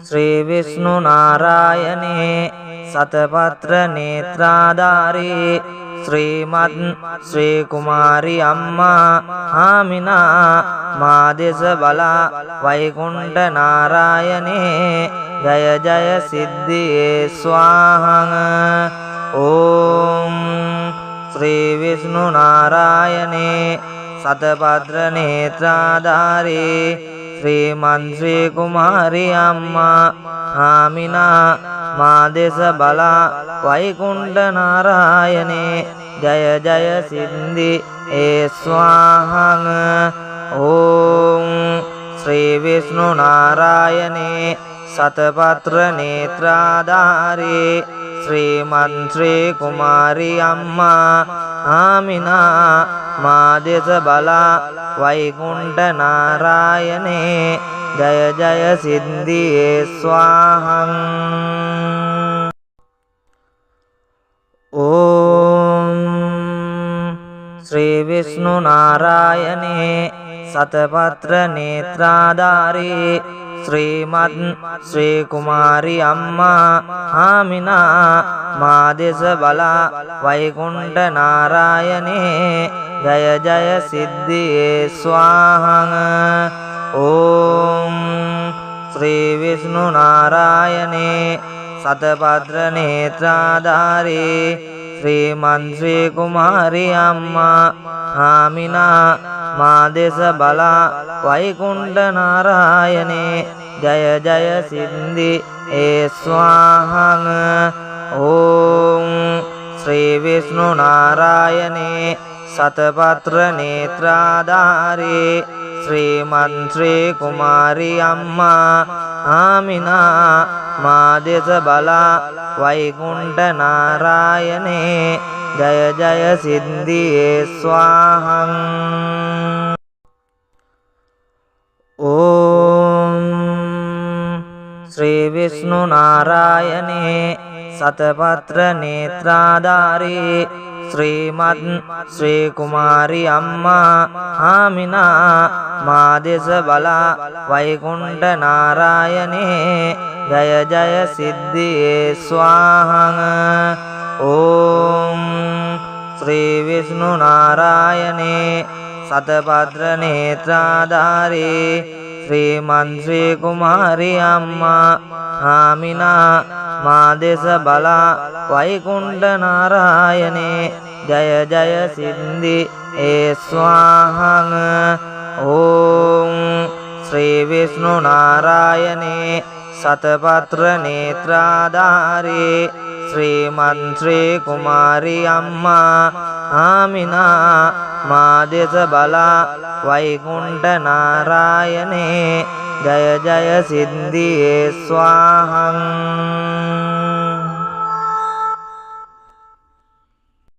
श्री विष्णु नारायणे सतपत्र नेत्राधारी श्रीमद् श्री कुमारी अम्मा आमिना मादेश बला वैकुंठ नारायणे जय जय सिद्धि स्वाहा। ओम श्री विष्णु नारायणे सतपत्र नेत्राधारी श्रीमन् श्री कुमारी अम्मा आमिना मादेश बला वैकुंठ नारायणे जय जय सिद्धि स्वाहा। ओम श्री विष्णु नारायणे सतपत्र नेत्राधारी श्रीमन् श्री कुमारी अम्मा आमिना मादेश बला वैकुंठ नारायणे जय जय सिद्धि स्वाहा। ओम श्री विष्णु नारायणे सतपत्र नेत्राधारी श्रीमद् श्री कुमारी अम्मा आमिना मादेश बला वैकुंठ नारायणे जय जय सिद्धि स्वाहा। ओम श्री विष्णु नारायणे सतपत्र नेत्राधारी श्रीमन् श्री कुमारी अम्मा आमिना मादेश बला वैकुंठ नारायणे जय जय सिद्धि स्वाहा। ओम श्री विष्णु नारायणे सतपत्र नेत्राधारी श्रीमन् श्री कुमारी अम्मा आमिना मादेश बला वैकुंठ नारायणे जय जय सिद्धि स्वाहा। ओम श्री विष्णु नारायणे सतपत्र नेत्राधारी श्रीमद् श्री कुमारी अम्मा आमिना मादेश बला वैकुंठ नारायणे जय जय सिद्धि स्वाहा। ओम श्री विष्णु नारायणे सतपत्र नेत्राधारी श्रीमन् श्री कुमारी अम्मा आमिना मादेश बला वैकुंठ नारायणे जय जय सिद्धि स्वाहा। ओम श्री विष्णु नारायणे सतपत्र नेत्राधारी श्रीमन् श्री कुमारी अम्मा आमिना मादेश बला वैकुंठ नारायणे जय जय सिद्धि स्वाहा।